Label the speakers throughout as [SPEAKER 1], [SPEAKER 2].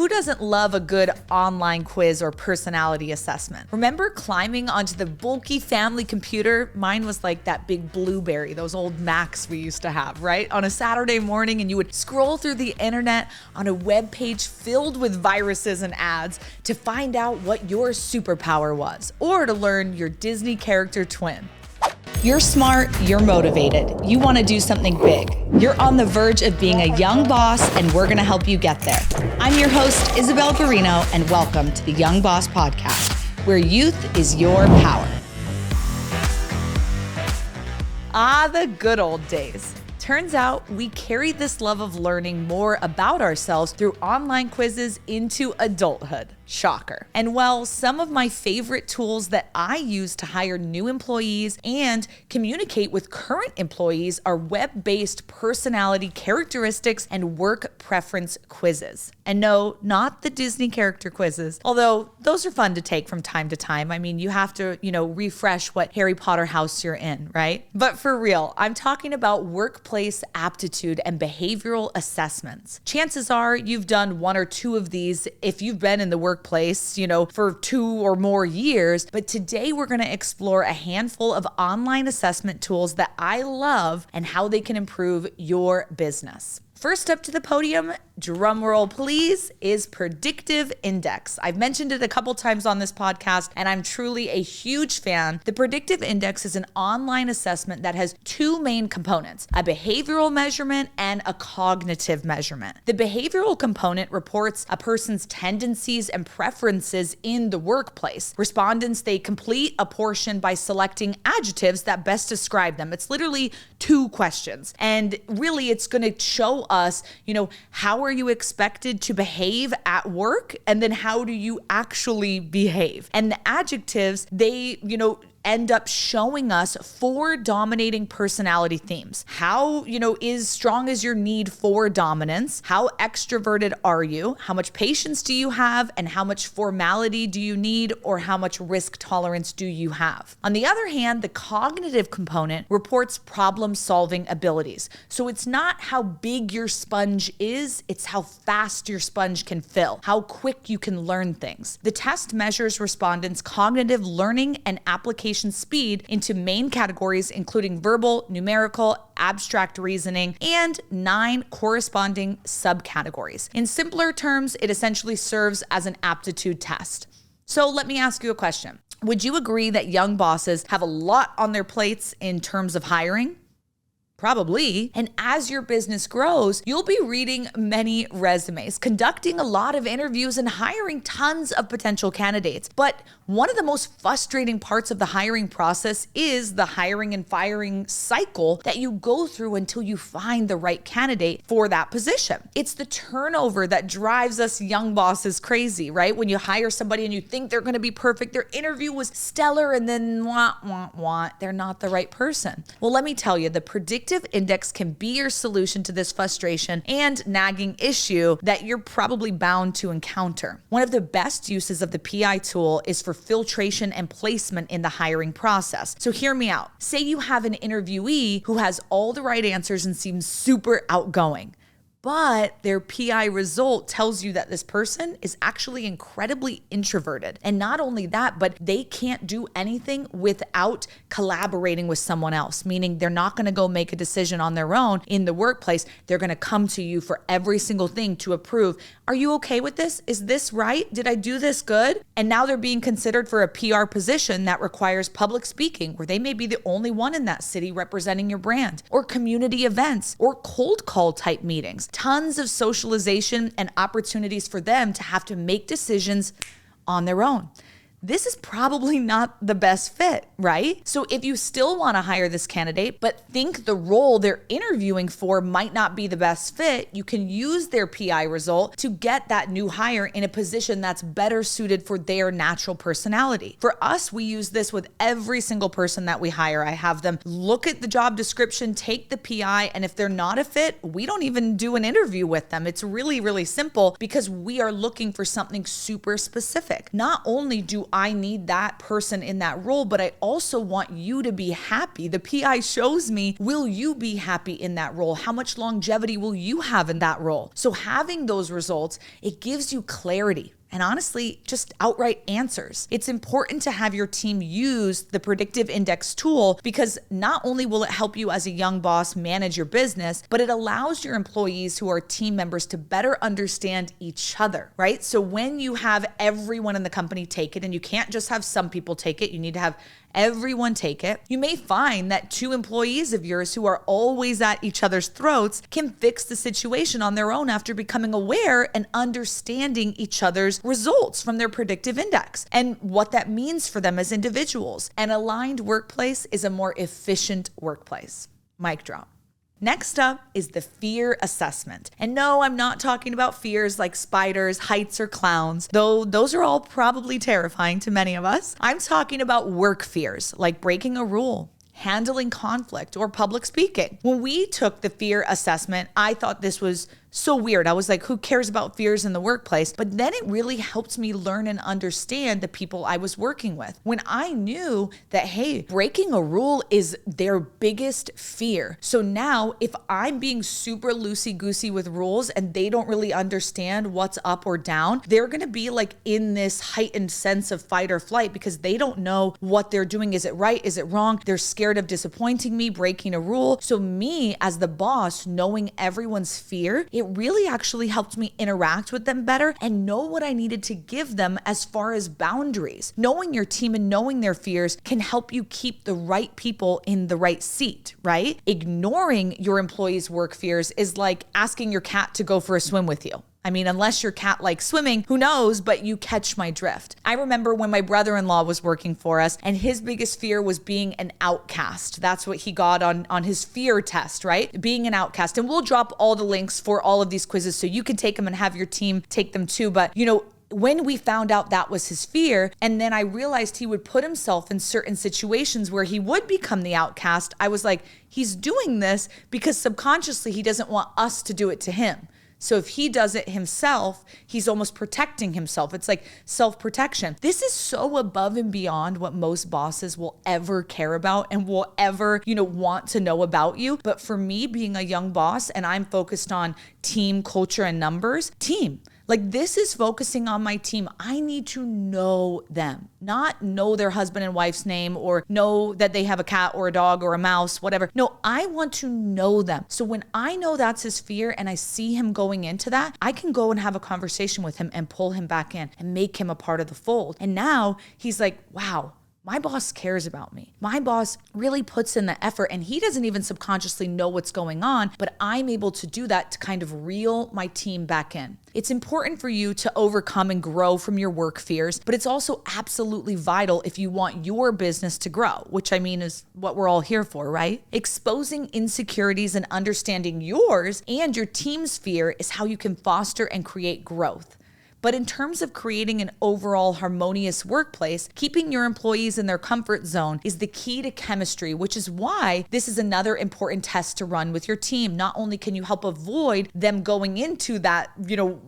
[SPEAKER 1] Who doesn't love a good online quiz or personality assessment? Remember climbing onto the bulky family computer? Mine was like that big Blueberry, those old Macs we used to have, right? On a Saturday morning, and you would scroll through the internet on a web page filled with viruses and ads to find out what your superpower was, or to learn your Disney character twin. You're smart, you're motivated, you want to do something big. You're on the verge of being a young boss, and we're going to help you get there. I'm your host, Isabel Garino, and welcome to the Young Boss Podcast, where youth is your power. The good old days. Turns out we carry this love of learning more about ourselves through online quizzes into adulthood. Shocker. And while some of my favorite tools that I use to hire new employees and communicate with current employees are web-based personality characteristics and work preference quizzes. And no, not the Disney character quizzes, although those are fun to take from time to time. I mean, you have to, refresh what Harry Potter house you're in, right? But for real, I'm talking about workplace aptitude and behavioral assessments. Chances are you've done one or two of these if you've been in the workplace, for 2 or more years. But today we're going to explore a handful of online assessment tools that I love and how they can improve your business. First up to the podium, drum roll please, is Predictive Index. I've mentioned it a couple times on this podcast, and I'm truly a huge fan. The Predictive Index is an online assessment that has two main components, a behavioral measurement and a cognitive measurement. The behavioral component reports a person's tendencies and preferences in the workplace. Respondents, they complete a portion by selecting adjectives that best describe them. It's literally 2 questions, and really it's going to show us, how are you expected to behave at work? And then how do you actually behave? And the adjectives, they, end up showing us 4 dominating personality themes. How, is strong is your need for dominance? How extroverted are you? How much patience do you have? And how much formality do you need? Or how much risk tolerance do you have? On the other hand, the cognitive component reports problem-solving abilities. So it's not how big your sponge is, it's how fast your sponge can fill, how quick you can learn things. The test measures respondents' cognitive learning and application speed into main categories, including verbal, numerical, abstract reasoning, and 9 corresponding subcategories. In simpler terms, it essentially serves as an aptitude test. So let me ask you a question. Would you agree that young bosses have a lot on their plates in terms of hiring? Probably. And as your business grows, you'll be reading many resumes, conducting a lot of interviews, and hiring tons of potential candidates. But one of the most frustrating parts of the hiring process is the hiring and firing cycle that you go through until you find the right candidate for that position. It's the turnover that drives us young bosses crazy, right? When you hire somebody and you think they're going to be perfect, their interview was stellar, and then they're not the right person. Well, let me tell you, the Predictive Index can be your solution to this frustration and nagging issue that you're probably bound to encounter. One of the best uses of the PI tool is for filtration and placement in the hiring process. So hear me out. Say you have an interviewee who has all the right answers and seems super outgoing, but their PI result tells you that this person is actually incredibly introverted. And not only that, but they can't do anything without collaborating with someone else, meaning they're not going to go make a decision on their own in the workplace. They're going to come to you for every single thing to approve. Are you okay with this? Is this right? Did I do this good? And now they're being considered for a PR position that requires public speaking, where they may be the only one in that city representing your brand, or community events, or cold call type meetings. Tons of socialization and opportunities for them to have to make decisions on their own. This is probably not the best fit, right? So if you still want to hire this candidate, but think the role they're interviewing for might not be the best fit, you can use their PI result to get that new hire in a position that's better suited for their natural personality. For us, we use this with every single person that we hire. I have them look at the job description, take the PI, and if they're not a fit, we don't even do an interview with them. It's really, really simple because we are looking for something super specific. Not only do I need that person in that role, but I also want you to be happy. The PI shows me, will you be happy in that role? How much longevity will you have in that role? So having those results, it gives you clarity. And honestly, just outright answers. It's important to have your team use the Predictive Index tool because not only will it help you as a young boss manage your business, but it allows your employees who are team members to better understand each other, right? So when you have everyone in the company take it, and you can't just have some people take it, you need to have everyone take it, you may find that 2 employees of yours who are always at each other's throats can fix the situation on their own after becoming aware and understanding each other's results from their predictive index and what that means for them as individuals. An aligned workplace is a more efficient workplace. Mic drop. Next up is the fear assessment. And no, I'm not talking about fears like spiders, heights, or clowns, though those are all probably terrifying to many of us. I'm talking about work fears like breaking a rule, handling conflict, or public speaking. When we took the fear assessment, I thought this was so weird. I was like, who cares about fears in the workplace? But then it really helped me learn and understand the people I was working with. When I knew that, hey, breaking a rule is their biggest fear. So now if I'm being super loosey-goosey with rules and they don't really understand what's up or down, they're gonna be like in this heightened sense of fight or flight because they don't know what they're doing. Is it right? Is it wrong? They're scared of disappointing me, breaking a rule. So me as the boss, knowing everyone's fear, it really actually helped me interact with them better and know what I needed to give them as far as boundaries. Knowing your team and knowing their fears can help you keep the right people in the right seat, right? Ignoring your employees' work fears is like asking your cat to go for a swim with you. I mean, unless your cat likes swimming, who knows, but you catch my drift. I remember when my brother-in-law was working for us and his biggest fear was being an outcast. That's what he got on his fear test, right? Being an outcast. And we'll drop all the links for all of these quizzes so you can take them and have your team take them too. But when we found out that was his fear, and then I realized he would put himself in certain situations where he would become the outcast, I was like, he's doing this because subconsciously he doesn't want us to do it to him. So if he does it himself, he's almost protecting himself. It's like self-protection. This is so above and beyond what most bosses will ever care about and will ever, want to know about you. But for me, being a young boss and I'm focused on team culture and numbers, like this is focusing on my team. I need to know them, not know their husband and wife's name or know that they have a cat or a dog or a mouse, whatever. No, I want to know them. So when I know that's his fear and I see him going into that, I can go and have a conversation with him and pull him back in and make him a part of the fold. And now he's like, wow, my boss cares about me. My boss really puts in the effort and he doesn't even subconsciously know what's going on, but I'm able to do that to kind of reel my team back in. It's important for you to overcome and grow from your work fears, but it's also absolutely vital if you want your business to grow, which I mean is what we're all here for, right? Exposing insecurities and understanding yours and your team's fear is how you can foster and create growth. But in terms of creating an overall harmonious workplace, keeping your employees in their comfort zone is the key to chemistry, which is why this is another important test to run with your team. Not only can you help avoid them going into that,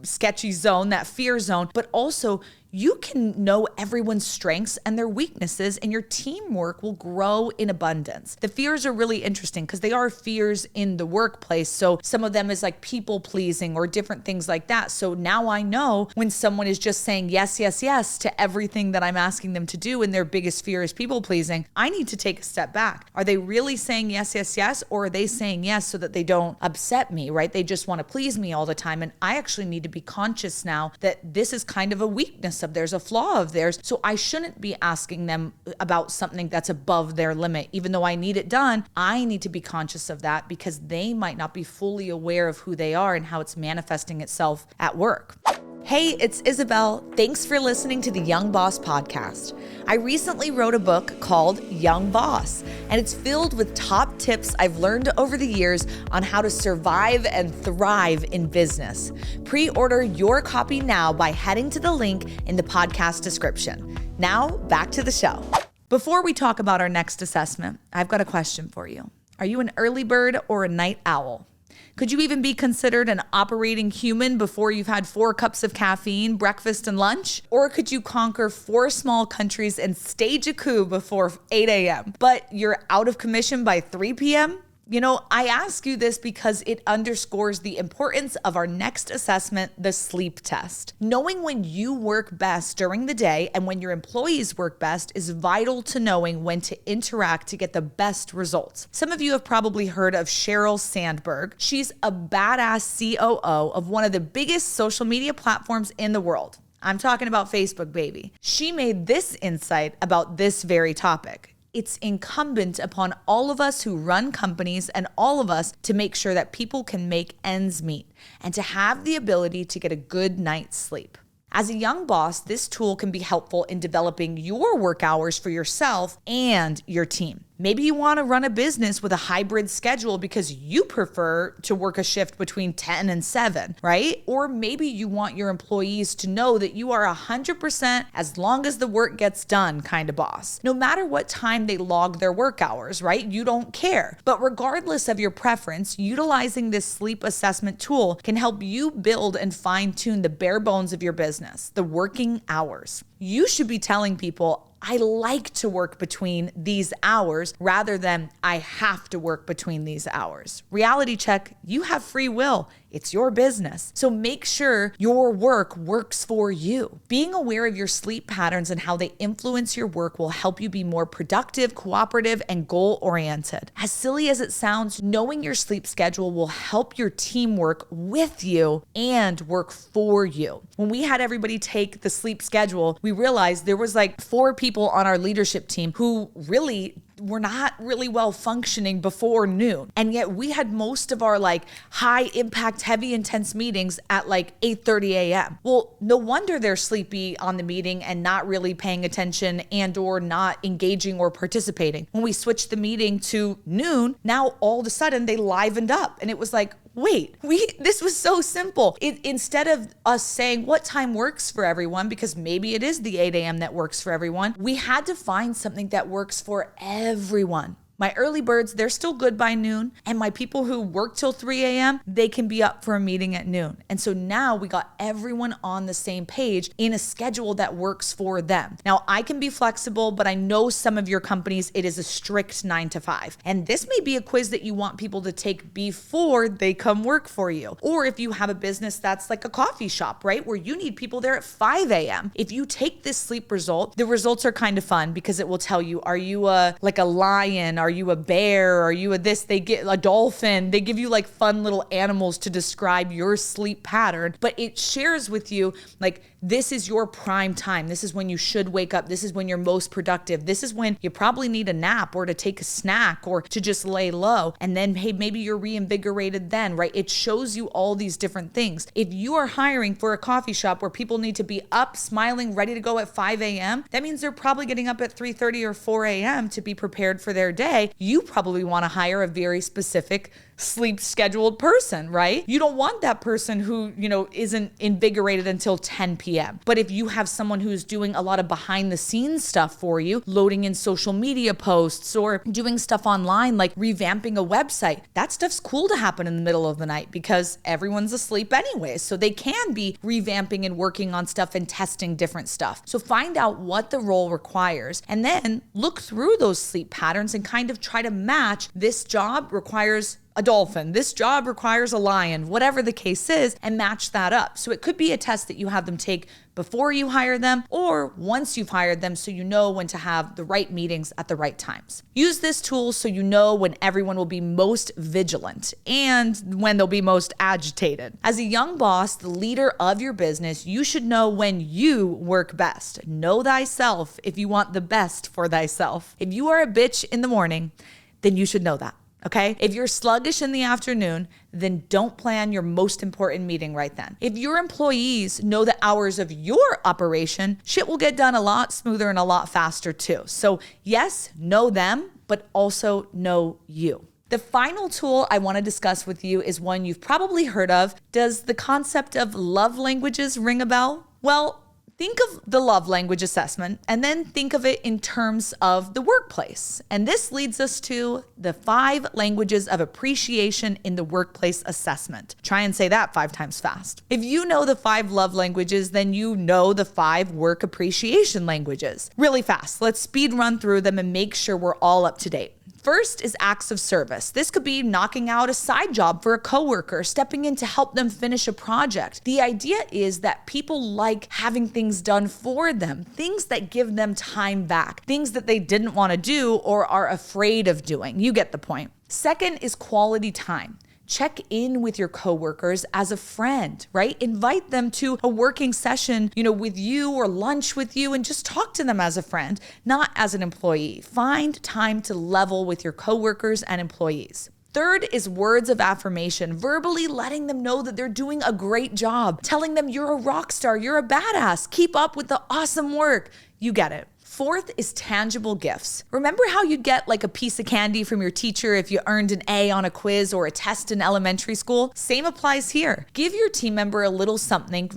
[SPEAKER 1] sketchy zone, that fear zone, but also you can know everyone's strengths and their weaknesses, and your teamwork will grow in abundance. The fears are really interesting because they are fears in the workplace. So some of them is like people pleasing or different things like that. So now I know when someone is just saying yes, yes, yes to everything that I'm asking them to do, and their biggest fear is people pleasing, I need to take a step back. Are they really saying yes, yes, yes? Or are they saying yes so that they don't upset me, right? They just want to please me all the time. And I actually need to be conscious now that this is kind of a weakness of theirs, a flaw of theirs. So I shouldn't be asking them about something that's above their limit. Even though I need it done, I need to be conscious of that because they might not be fully aware of who they are and how it's manifesting itself at work. Hey, it's Isabel. Thanks for listening to the Young Boss podcast. I recently wrote a book called Young Boss, and it's filled with top tips I've learned over the years on how to survive and thrive in business. Pre-order your copy now by heading to the link in the podcast description. Now, back to the show. Before we talk about our next assessment, I've got a question for you. Are you an early bird or a night owl? Could you even be considered an operating human before you've had 4 cups of caffeine, breakfast, and lunch? Or could you conquer 4 small countries and stage a coup before 8 a.m., but you're out of commission by 3 p.m.? You know, I ask you this because it underscores the importance of our next assessment, the sleep test. Knowing when you work best during the day and when your employees work best is vital to knowing when to interact to get the best results. Some of you have probably heard of Sheryl Sandberg. She's a badass COO of one of the biggest social media platforms in the world. I'm talking about Facebook, baby. She made this insight about this very topic. It's incumbent upon all of us who run companies and all of us to make sure that people can make ends meet and to have the ability to get a good night's sleep. As a young boss, this tool can be helpful in developing your work hours for yourself and your team. Maybe you want to run a business with a hybrid schedule because you prefer to work a shift between 10 and 7, right? Or maybe you want your employees to know that you are 100% as long as the work gets done kind of boss. No matter what time they log their work hours, right? You don't care. But regardless of your preference, utilizing this sleep assessment tool can help you build and fine-tune the bare bones of your business, the working hours. You should be telling people, I like to work between these hours rather than I have to work between these hours. Reality check, you have free will. It's your business. So make sure your work works for you. Being aware of your sleep patterns and how they influence your work will help you be more productive, cooperative, and goal-oriented. As silly as it sounds, knowing your sleep schedule will help your team work with you and work for you. When we had everybody take the sleep schedule, we realized there was like 4 people on our leadership team who really were not really well functioning before noon. And yet we had most of our like high impact, heavy intense meetings at like 8:30 a.m. Well, no wonder they're sleepy on the meeting and not really paying attention and or not engaging or participating. When we switched the meeting to noon, now all of a sudden they livened up and it was like, wait, this was so simple. Instead of us saying what time works for everyone, because maybe it is the 8 a.m. that works for everyone, we had to find something that works for everyone. My early birds, they're still good by noon. And my people who work till 3 a.m., they can be up for a meeting at noon. And so now we got everyone on the same page in a schedule that works for them. Now, I can be flexible, but I know some of your companies, it is a strict 9 to 5. And this may be a quiz that you want people to take before they come work for you. Or if you have a business that's like a coffee shop, right? Where you need people there at 5 a.m. If you take this sleep result, the results are kind of fun because it will tell you, are you a lion? Are you a bear? Are you they get a dolphin? They give you like fun little animals to describe your sleep pattern, but it shares with you like, this is your prime time. This is when you should wake up. This is when you're most productive. This is when you probably need a nap or to take a snack or to just lay low. And then, hey, maybe you're reinvigorated then, right? It shows you all these different things. If you are hiring for a coffee shop where people need to be up, smiling, ready to go at 5 a.m., that means they're probably getting up at 3:30 or 4 a.m. to be prepared for their day. You probably want to hire a very specific sleep scheduled person, right? You don't want that person who, isn't invigorated until 10 p.m. But if you have someone who's doing a lot of behind the scenes stuff for you, loading in social media posts or doing stuff online, like revamping a website, that stuff's cool to happen in the middle of the night because everyone's asleep anyway. So they can be revamping and working on stuff and testing different stuff. So find out what the role requires and then look through those sleep patterns and kind of try to match this job requires a dolphin, this job requires a lion, whatever the case is, and match that up. So it could be a test that you have them take before you hire them or once you've hired them so you know when to have the right meetings at the right times. Use this tool so you know when everyone will be most vigilant and when they'll be most agitated. As a young boss, the leader of your business, you should know when you work best. Know thyself if you want the best for thyself. If you are a bitch in the morning, then you should know that. Okay? If you're sluggish in the afternoon, then don't plan your most important meeting right then. If your employees know the hours of your operation, shit will get done a lot smoother and a lot faster too. So yes, know them, but also know you. The final tool I want to discuss with you is one you've probably heard of. Does the concept of love languages ring a bell? Well, Think of the love language assessment and then think of it in terms of the workplace. And this leads us to the 5 languages of appreciation in the workplace assessment. Try and say that 5 times fast. If you know the 5 love languages, then you know the 5 work appreciation languages. Really fast, let's speed run through them and make sure we're all up to date. First is acts of service. This could be knocking out a side job for a coworker, stepping in to help them finish a project. The idea is that people like having things done for them, things that give them time back, things that they didn't want to do or are afraid of doing. You get the point. Second is quality time. Check in with your coworkers as a friend, right? Invite them to a working session, with you or lunch with you and just talk to them as a friend, not as an employee. Find time to level with your coworkers and employees. Third is words of affirmation, verbally letting them know that they're doing a great job, telling them you're a rock star, you're a badass, keep up with the awesome work. You get it. Fourth is tangible gifts. Remember how you'd get like a piece of candy from your teacher if you earned an A on a quiz or a test in elementary school? Same applies here. Give your team member a little something,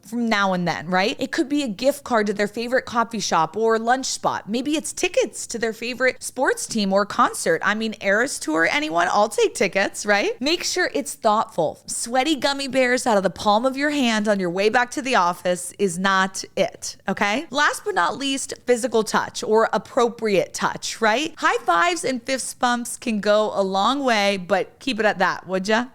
[SPEAKER 1] from now and then, right? It could be a gift card to their favorite coffee shop or lunch spot. Maybe it's tickets to their favorite sports team or concert. Eras Tour, anyone? I'll take tickets, right? Make sure it's thoughtful. Sweaty gummy bears out of the palm of your hand on your way back to the office is not it, okay? Last but not least, physical touch or appropriate touch, right? High fives and fist bumps can go a long way, but keep it at that, would ya?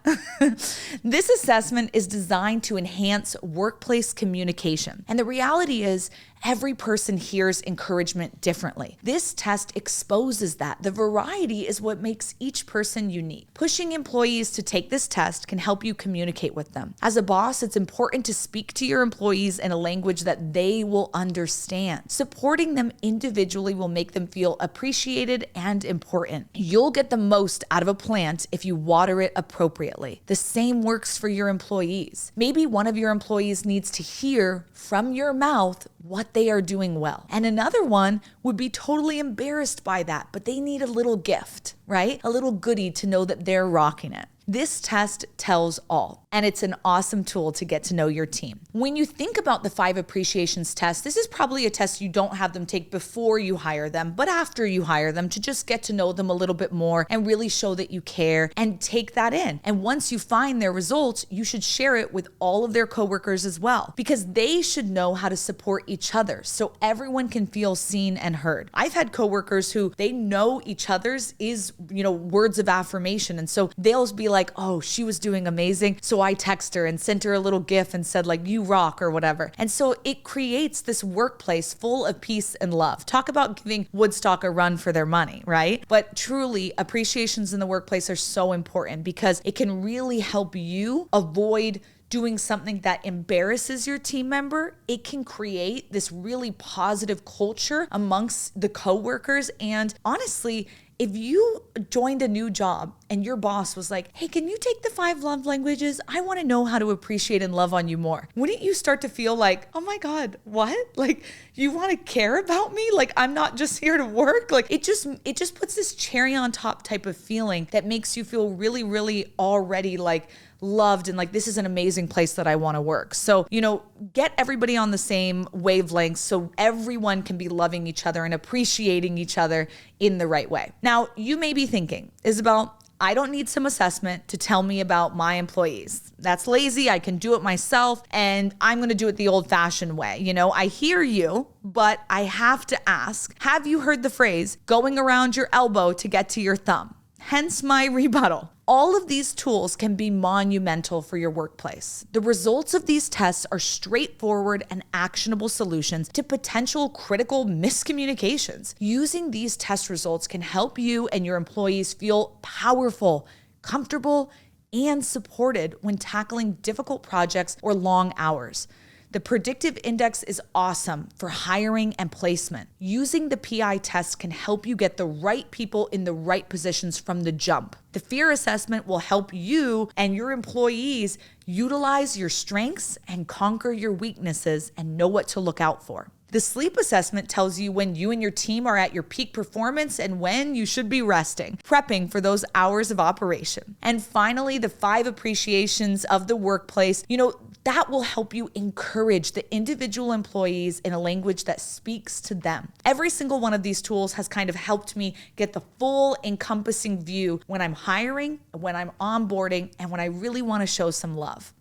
[SPEAKER 1] This assessment is designed to enhance workplace communication. And the reality is, every person hears encouragement differently. This test exposes that. The variety is what makes each person unique. Pushing employees to take this test can help you communicate with them. As a boss, it's important to speak to your employees in a language that they will understand. Supporting them individually will make them feel appreciated and important. You'll get the most out of a plant if you water it appropriately. The same works for your employees. Maybe one of your employees needs to hear from your mouth what they are doing well. And another one would be totally embarrassed by that, but they need a little gift, right? A little goodie to know that they're rocking it. This test tells all, and it's an awesome tool to get to know your team. When you think about the 5 appreciations test, this is probably a test you don't have them take before you hire them, but after you hire them to just get to know them a little bit more and really show that you care and take that in. And once you find their results, you should share it with all of their coworkers as well, because they should know how to support each other so everyone can feel seen and heard. I've had coworkers who they know each other's is, words of affirmation. And so they'll be like, oh, she was doing amazing. So I text her and sent her a little GIF and said like, you rock or whatever. And so it creates this workplace full of peace and love. Talk about giving Woodstock a run for their money, right? But truly, appreciations in the workplace are so important because it can really help you avoid doing something that embarrasses your team member. It can create this really positive culture amongst the coworkers. And honestly, if you joined a new job and your boss was like, hey, can you take the 5 love languages? I want to know how to appreciate and love on you more. Wouldn't you start to feel like, oh my God, what? Like, you want to care about me? Like, I'm not just here to work. Like, it just puts this cherry on top type of feeling that makes you feel really, really already like loved and like, this is an amazing place that I want to work. So, get everybody on the same wavelength so everyone can be loving each other and appreciating each other in the right way. Now, you may be thinking, Isabel, I don't need some assessment to tell me about my employees. That's lazy. I can do it myself, and I'm going to do it the old-fashioned way. I hear you, but I have to ask, have you heard the phrase, going around your elbow to get to your thumb? Hence my rebuttal. All of these tools can be monumental for your workplace. The results of these tests are straightforward and actionable solutions to potential critical miscommunications. Using these test results can help you and your employees feel powerful, comfortable, and supported when tackling difficult projects or long hours. The Predictive Index is awesome for hiring and placement. Using the PI test can help you get the right people in the right positions from the jump. The fear assessment will help you and your employees utilize your strengths and conquer your weaknesses and know what to look out for. The sleep assessment tells you when you and your team are at your peak performance and when you should be resting, prepping for those hours of operation. And finally, the 5 appreciations of the workplace. That will help you encourage the individual employees in a language that speaks to them. Every single one of these tools has kind of helped me get the full encompassing view when I'm hiring, when I'm onboarding, and when I really want to show some love.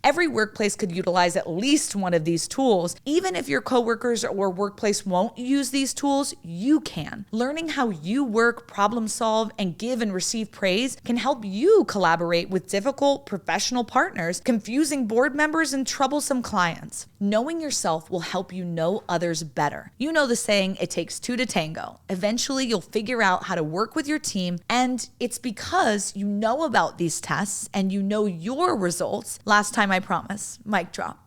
[SPEAKER 1] Every workplace could utilize at least one of these tools. Even if your coworkers or workplace won't use these tools, you can. Learning how you work, problem solve, and give and receive praise can help you collaborate with difficult professional partners, confusing board members, and troublesome clients. Knowing yourself will help you know others better. You know the saying, it takes two to tango. Eventually, you'll figure out how to work with your team, and it's because you know about these tests and you know your results. Last time I promise. Mic drop.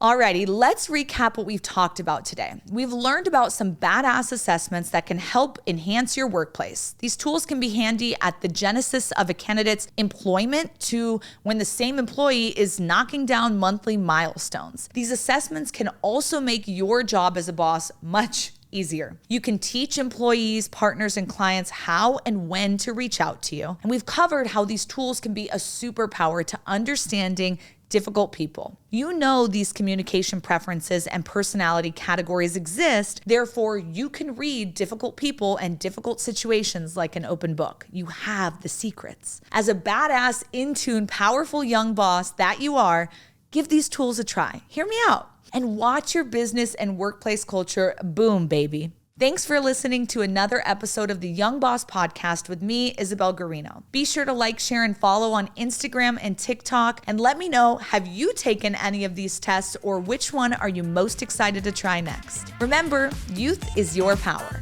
[SPEAKER 1] Alrighty, let's recap what we've talked about today. We've learned about some badass assessments that can help enhance your workplace. These tools can be handy at the genesis of a candidate's employment to when the same employee is knocking down monthly milestones. These assessments can also make your job as a boss much easier. You can teach employees, partners, and clients how and when to reach out to you. And we've covered how these tools can be a superpower to understanding difficult people. You know these communication preferences and personality categories exist, therefore you can read difficult people and difficult situations like an open book. You have the secrets. As a badass, in-tune, powerful young boss that you are, give these tools a try. Hear me out. And watch your business and workplace culture boom, baby. Thanks for listening to another episode of the Young Boss Podcast with me, Isabel Garino. Be sure to like, share, and follow on Instagram and TikTok. And let me know, have you taken any of these tests or which one are you most excited to try next? Remember, youth is your power.